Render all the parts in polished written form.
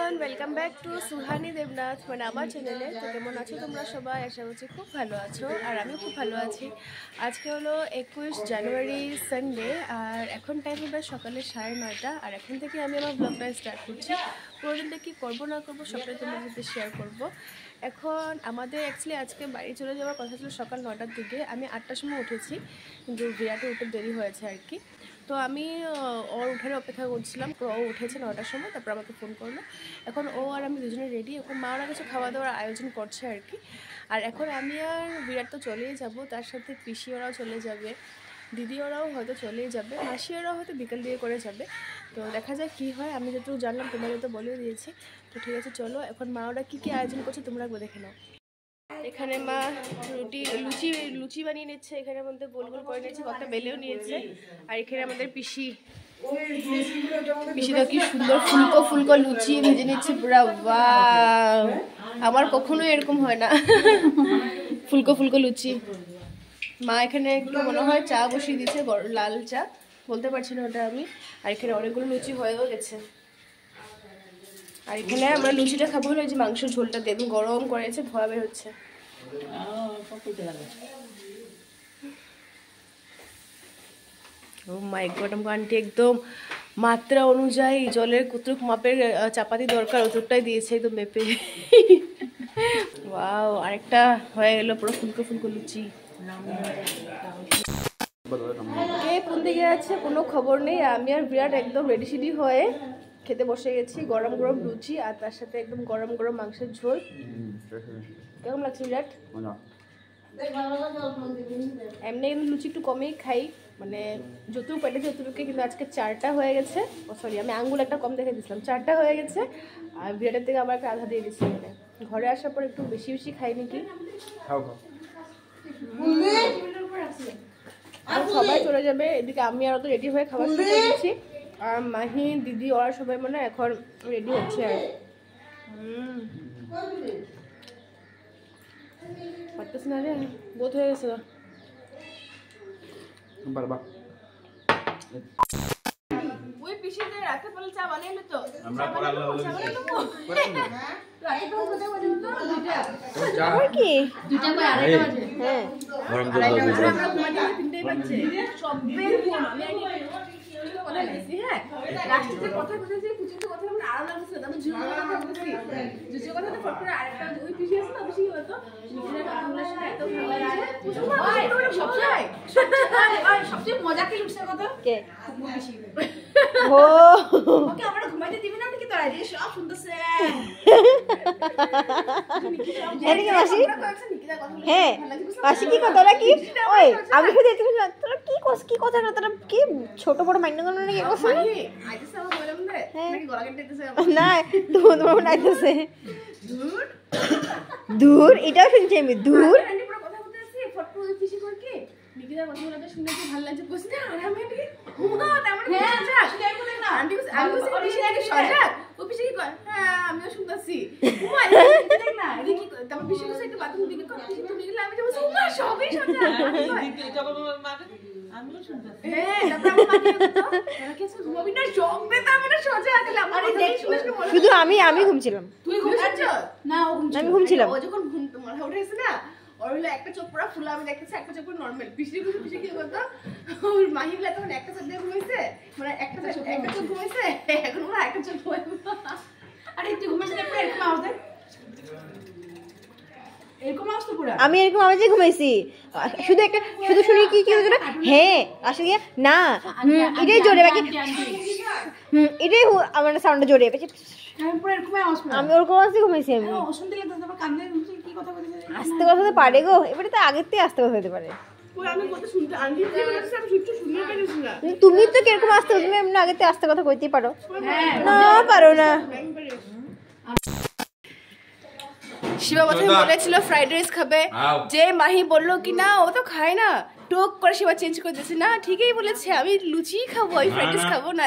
Everyone, welcome back to Suhani Debnath মানে আমার চ্যানেলে। তো কেমন আছো তোমরা সবাই? আশা করছি খুব ভালো আছো, আর আমি খুব ভালো আছি। আজকে হলো 21 জানুয়ারি সানডে, আর এখন টাইম হবে সকালে 9:30। আর এখন থেকে আমি আমার ব্লগটা স্টার্ট করছি। পুরো দিনটা কী করবো না করবো সবটাই তোমাদের সাথে শেয়ার করব। এখন আমাদের অ্যাকচুয়ালি আজকে বাড়ি চলে যাওয়ার কথা ছিল সকাল 9টার দিকে। আমি 8টার সময় উঠেছি, কিন্তু বিরাটে উঠে দেরি হয়েছে আর কি। তো আমি ওর উঠার অপেক্ষা করছিলাম। তো ও উঠেছে 9টার সময়, তারপর আমাকে ফোন করলো। এখন ও আর আমি দুজনে রেডি। এখন মা ওরা কিছু খাওয়া দাওয়ার আয়োজন করছে আর কি। আর এখন আমি আর বিরাট তো চলেই যাব, তার সাথে পিসি ওরাও চলে যাবে, দিদি ওরাও হয়তো চলেই যাবে, মাসি ওরাও হয়তো বিকেল দিয়ে করে যাবে। তো দেখা যায় কী হয়। আমি যতটুকু জানলাম তোমাদের তো বলেও দিয়েছি। তো ঠিক আছে, চলো এখন মা ওরা কী কী আয়োজন করছে তোমরা দেখে নাও। এখানে মা লুচি বানিয়ে নিচ্ছে, এখানে মধ্যে গোল গোল করে নিয়েছে, কতটা বেলেও নিয়েছে। আর এখানে আমাদের পিসিটা কি সুন্দর ফুলকো ফুলকো লুচি ভেজে নিচ্ছে পুরা। ওয়াও, আমার কখনো এরকম হয় না ফুলকো ফুলকো লুচি। মা এখানে একটু মনে হয় চা বসিয়ে দিচ্ছে, লাল চা, বলতে পারছি না ওটা আমি। আর এখানে অনেকগুলো লুচি হয়েও গেছে। আর এখানে আমরা লুচিটা খাবো হলো যে মাংসের ঝোলটা দেব, গরম করেছে, ধোয়া বের হচ্ছে। ও মাই গড, আমাকে আন্টি একদম মাত্রা অনুযায়ী জলের কতটুকু মাপের চাপাতি দরকার অতটাই দিয়েছে, একদম মেপে। ওয়াও, আরেকটা হয়ে গেল পুরো ফুলকো ফুলকো লুচি। কে কোন দিকে আছে কোনো খবর নেই। আমি আর বিরাট একদম রেডি সেডি হয়ে খেতে বসে গেছি। গরম গরম লুচি আর তার সাথে একদম গরম গরম মাংসের ঝোল। কেমন লাগছে বিরাট? এমনি লুচি একটু কমেই খাই, মানে যতটুকু পেটে যতটুকু, কিন্তু আজকে 4টা হয়ে গেছে। সরি, আমি আঙ্গুল একটা কম দেখে দিয়েছিলাম, 4টা হয়ে গেছে। আর বিরাটের থেকে আমার একটা আধা দিয়ে দিচ্ছি। মানে ঘরে আসার পর একটু বেশি বেশি খাই নাকি। সবাই চলে যাবে এদিকে, আমি আর তো রেডি হয়ে খাবার শুরু করে দিচ্ছি। আর মাহি দিদি ওরা সবাই মানে এখন রেডি হচ্ছে। আর পারতেছ না রে, বোধ হয়ে গেছে। ওই পিসিতে রাতে বলে চা বানাইলো তো আমরা পড়ালো বলে রাতে তো কোথায় বাজে তো দুইটা আর কি দুইটা কই আড়াইটা বাজে। হ্যাঁ, গরম জল দাও। আমরা ঘুমাতে 3টাই বাজে। সবের ঘুম আমি আনি কথা বলছি। হ্যাঁ, লাস্টে যে কথা বলেছি পুচিতে কথা আমরা আড়া লাগছে, আমি জুজু কথা বলছি। জুজু কথা তো ফট করে আরেকটা ওই পিসি আছে না, পিসি হতো নিজের কথা বলার সময় তো ভালো লাগে। ওই সবসময় সবচেয়ে মজা কি লুটছে কথা কে পিসি। ও ওকে আমরা ঘুমাইতে দিবি না নাকি তোরা? যে সব শুনতেছে এদিকে মাসি। হ্যাঁ মাসি কি কথা তোরা কি? ওই আমি শুধু তুমি তোরা কি কস কি কথা না, তোরা কি ছোট বড় মাইন্ড করো নাকি? কস আইতেছে আমার বললাম রে নাকি গলা কেটেছে না দূর দূর আইতেছে দূর দূর এটাও শুনছি আমি দূর। আমি পুরো কথা বলতে আছি ফট করে পিসি করে কি নিকিতা কথা বলতে শুনে কি ভালো লাগছে কইছ না? আর আমি কি ঘুমা তেমন হ্যাঁ আসলে আমি বলি না আন্টি আমি পিসি নাকি সজাগ। ও পিসি কি কয়? হ্যাঁ আমিও শুনতাছি। ঘুমা দেখ না এটা কি তারপর পিসি কইছে একটু বাথরুম দিকে কর, পিসি তুমি গেলে আমি বলছি ঘুমা সবই সজাগ। এটা বল মানে আমিও শুনতাছি। হ্যাঁ তারপর আমার বাকি তো এরা কিছু ঘুমাবি না সববে তার মানে সজাগ গেল। আরে দেখ শুধু আমি ঘুমছিলাম। তুই ঘুমাচ্ছ না? ও ঘুমছিল, আমি ঘুমছিলাম। ও যখন ঘুম তোমার উঠেছে না, ওর হলো একটা চোখ পুরো ফুলা, আমি দেখতেছি একটা চোখ পুরো নরমাল। পিসি কি বলতো ওর মাহিবলা তখন একটা চোখ দিয়ে ঘুমাইছে, মানে একটা চোখ ঘুমাইছে, এখন ওরা একটা চোখ ঘুমাইছে। আরে তুই ঘুমাইছিস না? এরকম আওয়াজ দেয়, এরকম আওয়াজ তো পুরো আমি এরকম আওয়াজে ঘুমাইছি। শুধু একটা শুধু শুনি কি কি হলো। হ্যাঁ আসলে না এটাই জোরে বাকি এটাই আমার সাউন্ডটা জোরে বাকি আমি পুরো এরকম আওয়াজ করে আমি ওরকম আওয়াজে ঘুমাইছি। আমি শুনতে লাগতো তারপর কানে কি কথা বলছিস? আস্তে কথা তো পারে গো, এবারে তো আগের থেকে আস্তে কথা হতে পারে। আমি কথা শুনতে আন্টি কি বলছিস আমি শুনতে শুনতে পারিস না। তুমি তো কিরকম আস্তে তুমি এমনি আগে থেকে আস্তে কথা কইতেই পারো না? পারো না। শিবা প্রথমে বলেছিল ফ্রাইড রাইস খাবে, যে মাহি বললো কি না ও তো খায় না, টোক করে শিবা চেঞ্জ করে দিয়েছে। না ঠিকই বলেছে, আমি লুচি খাবো, আমি ফ্রাইড রাইস খাবো না।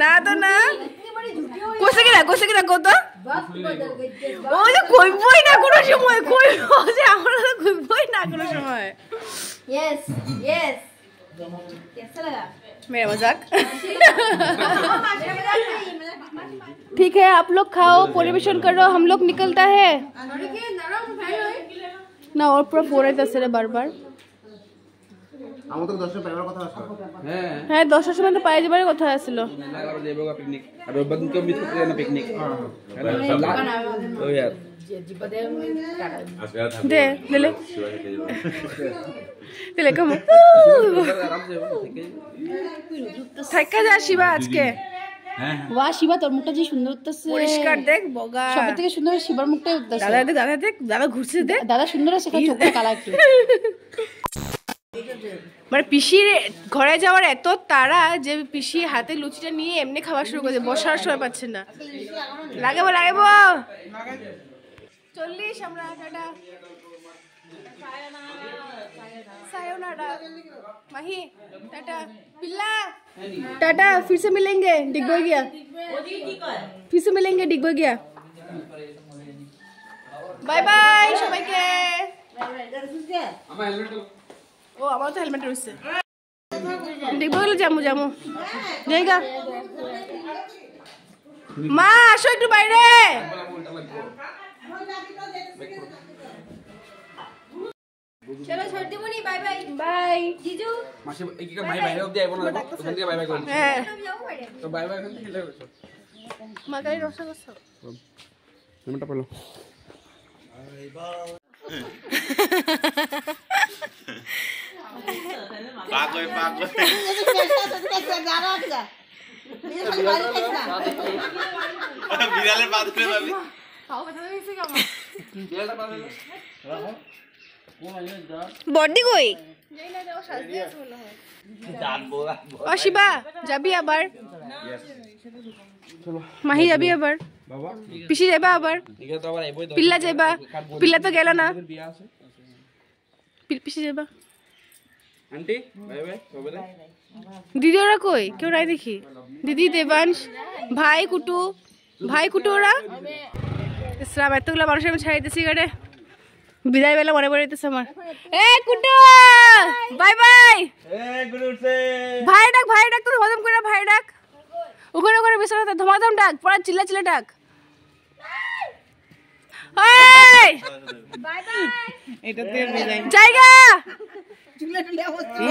না তো না কোসে কিনা কত ও যে কইবই না কোনো সময়, কইবো যে আমরা তো কইবই না কোনো সময়। ইয়েস ইয়েস मेरा मजाक ठीक है आप लोग खाओ परिवेशन करो हम लोग निकलता है ना और पूरा फोर है बार আমাদের 10 পরিবার কথা আছে হ্যাঁ 10টার সময় তো পায়ে যাবার কথা ছিল আর দেবগা পিকনিক আর রবিবার দিন কেউ মিস করতে যায় না পিকনিক ও यार দে লে দিলে কম থাকা যা শিবা আজকে ওয়া শিবা তোর মুখটা যে সুন্দর উঠতেছে পরিষ্কার দেখ বগা সবার থেকে সুন্দর শিবার মুখটাই উঠতেছে দাদা দেখ দাদা ঘুরছে দেখ দাদা সুন্দর আছে খালি চোখটা কালা একটু মানে পিসির ঘরে যাওয়ার এত তাড়া যে পিসি হাতে লুচিটা নিয়ে এমনি খাওয়া শুরু করে বসার সময় পাচ্ছে না লাগাবো 40 আমরা টাটা सायोनारा माही टाटा पिल्ला टाटा फिर से मिलेंगे डिगबो गया फिर से मिलेंगे डिगबो गया बाय बाय সবাইকে ও আমার তো হেলমেট রয়েছে ডিগবো গেলে জামু জায়গা মা আসো একটু বাইরে चलो छोड़ दी मुनी बाय बाय बाय जीजू মাসে এই কি ভাই বাইরে অবধি আইবো না দেখো ওখান থেকে বাই বাই করুন হ্যাঁ তো বাই বাই ওখান থেকে লেগে গেছো মাগাই রসা গসা হেলমেটটা পেলো বিড়ালের পা ধরে যাবি বর্দি কই অশিবা যাবি আবার মাহি যাবি আবার বাবা পিসি যাবা আবার এখানে তো আবার আইবই পিল্লা যাবা পিল্লা তো গেল না পিসি যাবা আন্টি বাই বাই কবে রে দিদি ওরা কই কেউ নাই দেখি দিদি দেবাংশ ভাই কুটু ওরা ইসলাম এতগুলো মানুষের আমি ছাড়াইতেছি গাড়ে বিদায় বেলা মনে পড়ে যেতেছে আমার এ কুটু বাই বাই ভাই ডাক তুই হজম করে ভাই ডাক ওখানে বিছানাতে ধমাধম ডাক পড়া চিল্লা ডাক ওই बाय बाय এটাতে বিদায় জায়গা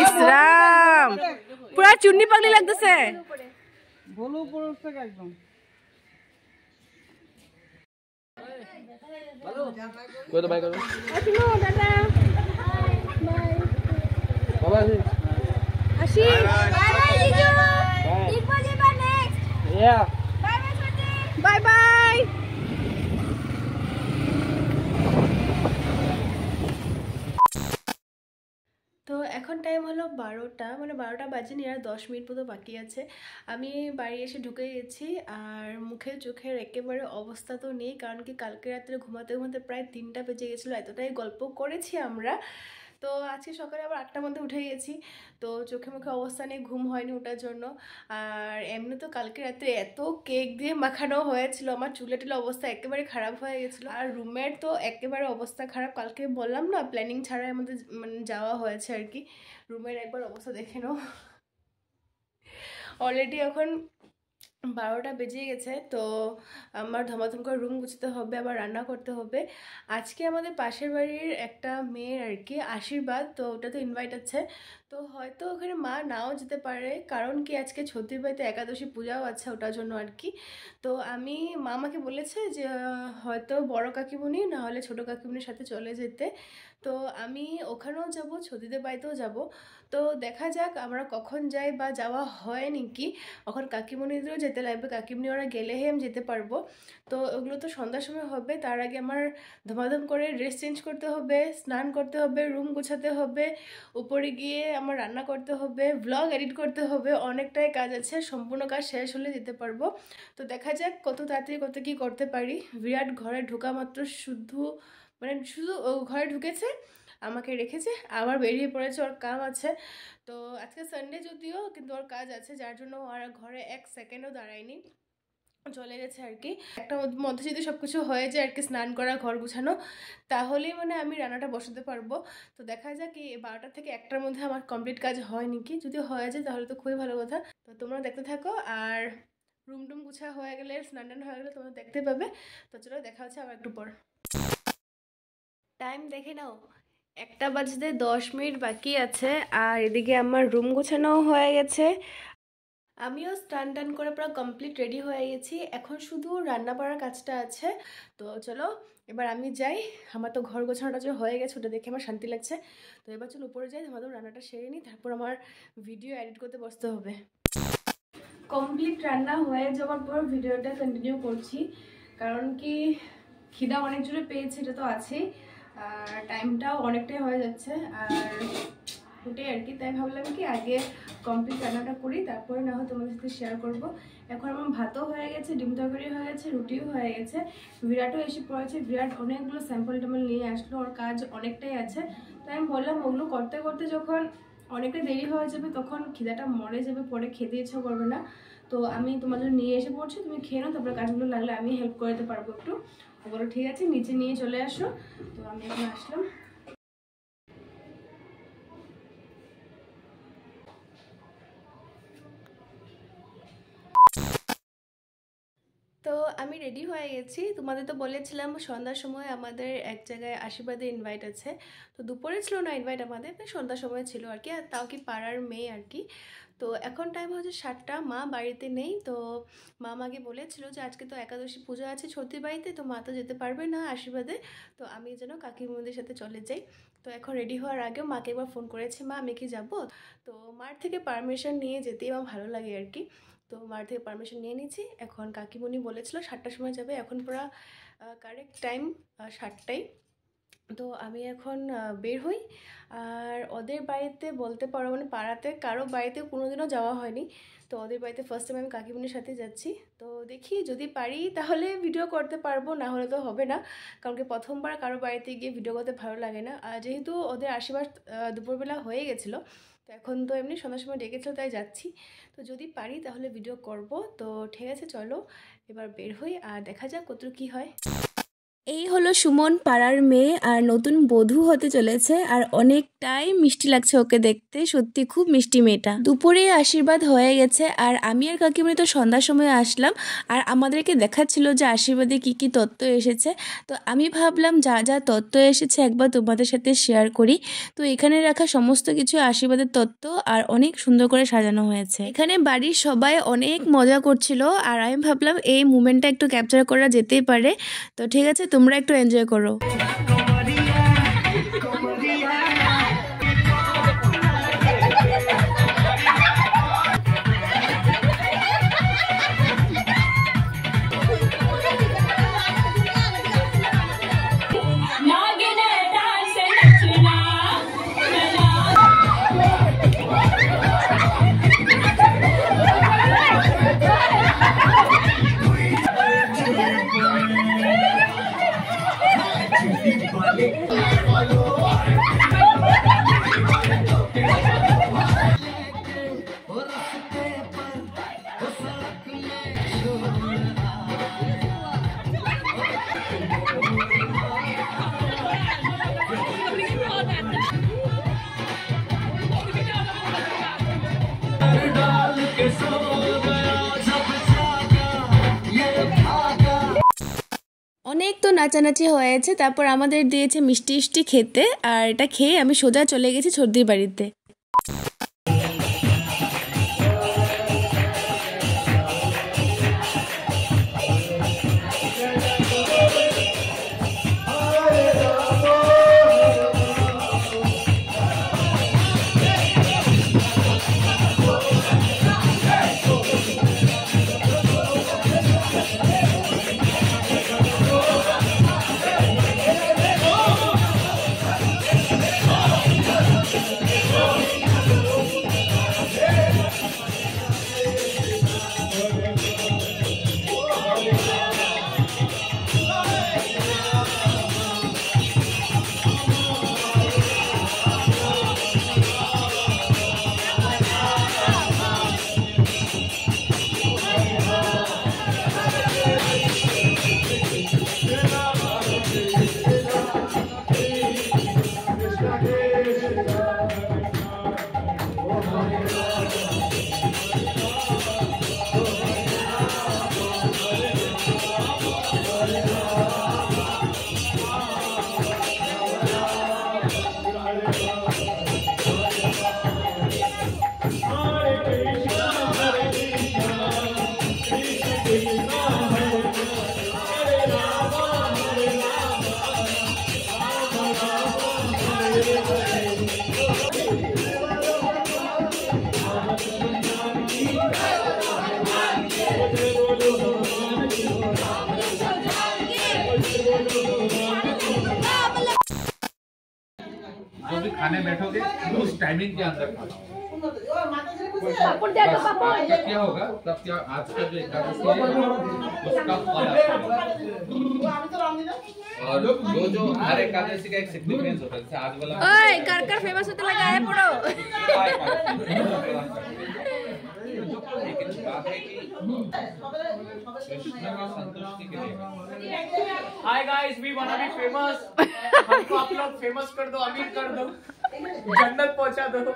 ইসলাম পুরা চুন্নি পাগলি লাগতেছে বলো পড়ছে একদম কই তো বাই করো আসিনো টাটা বাই বাবা আসি बाय बाय जीजू ठीक बजे बाय नेक्स्ट ইয়া बाय बाय छोटी বাই বাই তো এখন টাইম হলো 12টা মানে 12টা বাজেনি আর 10 মিনিট মতো বাকি আছে আমি বাড়ি এসে ঢুকে গেছি আর মুখে চোখের একেবারে অবস্থা তো নেই কারণ কি কালকে রাত্রে ঘুমাতে প্রায় 3টা বেজে গেছিলো এতটাই গল্প করেছি আমরা তো আজকে সকালে আবার 8টার মধ্যে উঠে গেছি তো চোখে মুখে অবস্থা নেই ঘুম হয়নি ওঠার জন্য আর এমনি তো কালকে রাত্রে এত কেক দিয়ে মাখানো হয়েছিল আমার চুলের অবস্থা একেবারে খারাপ হয়ে গেছিলো আর রুমের তো একেবারে অবস্থা খারাপ কালকে বললাম না প্ল্যানিং ছাড়াই আমাদের মানে যাওয়া হয়েছে আর কি রুমের একবার অবস্থা দেখে নাও অলরেডি এখন 12টা বেজে গেছে তো আমার ধমাধম করে রুম গুছতে হবে আবার রান্না করতে হবে আজকে আমাদের পাশের বাড়ির একটা মেয়ের আর কি আশীর্বাদ তো ওটা তো ইনভাইট আছে তো হয়তো ওখানে মা নাও যেতে পারে কারণ কি আজকে ছত্রিশ বাড়িতে একাদশী পূজাও আছে ওটার জন্য আর কি তো আমি মা আমাকে বলেছে যে হয়তো বড় কাকিমণি না হলে ছোটো কাকিমণির সাথে চলে যেতে তো আমি ওখানেও যাব ছত্রিদের বাড়িতেও যাব তো দেখা যাক আমরা কখন যাই বা যাওয়া হয় নাকি ওখানে কাকিমণিদেরও যেতে লাগবে কাকিমণি ওরা গেলেহে আমি যেতে পারবো তো ওগুলো তো সন্ধ্যার সময় হবে তার আগে আমার ধমাধম করে ড্রেস চেঞ্জ করতে হবে স্নান করতে হবে রুম গোছাতে হবে উপরে গিয়ে আমার রান্না করতে হবে ব্লগ এডিট করতে হবে অনেকটাই কাজ আছে সম্পূর্ণ কাজ শেষ হলে যেতে পারবো তো দেখা যাক কত তাড়াতাড়ি কত কী করতে পারি বিরাট ঘরে ঢোকা মাত্র শুধু ঘরে ঢুকেছে আমাকে রেখেছে আবার বেরিয়ে পড়েছে ওর কাম আছে তো আজকে সানডে যদিও কিন্তু ওর কাজ আছে যার জন্য আর ঘরে এক সেকেন্ডও দাঁড়ায়নি চলে গেছে আর কি। একটা মধ্যে যদি সব কিছু হয়ে যায় আর কি, স্নান করা, ঘর গুছানো, তাহলেই মানে আমি রান্নাটা বসাতে পারবো। তো দেখা যাক কি 12টা থেকে 1টার মধ্যে আমার কমপ্লিট কাজ হয় নাকি। যদি হয়ে যায় তাহলে তো খুবই ভালো কথা। তো তোমরা দেখতে থাকো, আর রুম টুম গুছা হয়ে গেলে, স্নান টান হয়ে গেলে তোমরা দেখতে পাবে। তো চলো দেখা হচ্ছে আবার একটু পর। টাইম দেখে নাও, 1টা বাজতে 10 মিনিট বাকি আছে, আর এদিকে আমার রুম গোছানোও হয়ে গেছে। আমিও স্নান টান করে পুরো কমপ্লিট রেডি হয়ে গেছি। এখন শুধু রান্না বাড়ার কাজটা আছে। তো চলো এবার আমি যাই। আমার তো ঘর গোছানোটা যে হয়ে গেছে ওটা দেখে আমার শান্তি লাগছে। তো এবার চলো উপরে যাই, তোমাদের রান্নাটা সেরে নিই, তারপর আমার ভিডিও এডিট করতে বসতে হবে। কমপ্লিট রান্না হয়ে যাওয়ার পর ভিডিওটা কন্টিনিউ করছি, কারণ কি খিদা অনেক জোরে পেয়েছে, এটা তো আছেই, আর টাইমটাও অনেকটাই হয়ে যাচ্ছে আর ওটাই আর কি। তাই ভাবলাম কি আগে কমপ্লিট রান্নাটা করি, তারপরে না হয় তোমাদের সাথে শেয়ার করব। এখন আমার ভাতও হয়ে গেছে, ডিম তরকারি হয়ে গেছে, রুটিও হয়ে গেছে, বিরাটও এসে পড়েছে। বিরাট অনেকগুলো স্যাম্পল ট্যাম্পল নিয়ে আসলো, ওর কাজ অনেকটাই আছে। তাই আমি বললাম ওগুলো করতে করতে যখন অনেকটা দেরি হয়ে যাবে তখন খিদাটা মরে যাবে, পরে খেতে ইচ্ছা করবে না। তো আমি তোমার জন্য নিয়ে এসে পড়ছি, তুমি খেয়ে নাও, তারপরে কাজগুলো লাগলে আমি হেল্প করে দিতে পারবো একটু। বলো ঠিক আছে, নিচে নিয়ে চলে আসো। তো আমি এখন আসলাম। তো আমি রেডি হয়ে গেছি। তোমাদের তো বলেছিলাম সন্ধ্যার সময় আমাদের এক জায়গায় আশীর্বাদে ইনভাইট আছে। তো দুপুরে ছিল না ইনভাইট আমাদের, সন্ধ্যার সময় ছিল আর কি, আর তাও কি পাড়ার মেয়ে আর কি। তো এখন টাইম হচ্ছে 7টা, মা বাড়িতে নেই। তো মা আমাকে বলেছিল যে আজকে তো একাদশী পূজা আছে ছর্দির বাড়িতে, তো মা তো যেতে পারবে না আশীর্বাদে, তো আমি যেন কাকিমুদের সাথে চলে যাই। তো এখন রেডি হওয়ার আগেও মাকে একবার ফোন করেছি, মা আমি কি যাবো? তো মার থেকে পারমিশন নিয়ে যেতেই আমার ভালো লাগে আর কি। তো মার থেকে পারমিশন নিয়ে নিচ্ছি। এখন কাকিমণি বলেছিল 7টার সময় যাবে, এখন পুরো কারেক্ট টাইম 7টাই। তো আমি এখন বের হই। আর ওদের বাড়িতে বলতে পারো মানে পাড়াতে কারো বাড়িতে কোনোদিনও যাওয়া হয়নি। তো ওদের বাড়িতে ফার্স্ট টাইম আমি কাকিমণির সাথে যাচ্ছি। তো দেখি যদি পারি তাহলে ভিডিও করতে পারবো, না হলে তো হবে না, কারণ কি প্রথমবার কারো বাড়িতে গিয়ে ভিডিও করতে ভালো লাগে না। আর যেহেতু ওদের আশীর্বাদ দুপুরবেলা হয়ে গেছিলো, তো এখন তো এমনি সন্ধ্যার সময় ডেকেছিল তাই যাচ্ছি। তো যদি পারি তাহলে ভিডিও করব। তো ঠিক আছে চলো এবার বের হই আর দেখা যাক কতটুকু কী হয়। এই হলো সুমন, পাড়ার মেয়ে, আর নতুন বধূ হতে চলেছে, আর অনেকটাই মিষ্টি লাগছে ওকে দেখতে, সত্যি খুব মিষ্টি মেয়েটা। দুপুরে আশীর্বাদ হয়ে গেছে, আর আমি আর কাকিমণি তো সন্ধ্যার সময় আসলাম, আর আমাদেরকে দেখাচ্ছিল যে আশীর্বাদে কি কি তত্ত্ব এসেছে। তো আমি ভাবলাম যা যা তত্ত্ব এসেছে একবার তোমাদের সাথে শেয়ার করি। তো এখানে রাখা সমস্ত কিছু আশীর্বাদের তত্ত্ব, আর অনেক সুন্দর করে সাজানো হয়েছে। এখানে বাড়ির সবাই অনেক মজা করছিল, আর আমি ভাবলাম এই মুমেন্টটা একটু ক্যাপচার করা যেতেই পারে। তো ঠিক আছে, তোমরা একটু এনজয় করো। অনেক তো নাচানাচি হয়েছে, তারপর আমাদের দিয়েছে মিষ্টি মিষ্টি খেতে, আর এটা খেয়ে আমি সোজা চলে গেছি ছর্দির বাড়িতে। टाइमिंग के अंदर खाना होगा। क्या होगा तब क्या आज का जो एकादशी है उसका फल और जो हर एकादशी का एक सिग्निफिकेंस होता है। जैसे आज वाला ओए कर फेमस होते लगा है पड़ो। लेकिन बात है कि संतुष्टि के लिए hi guys we want to be famous. हमको आप लोग फेमस कर दो, अमीर कर दो, जन्नत पहुंचा दो।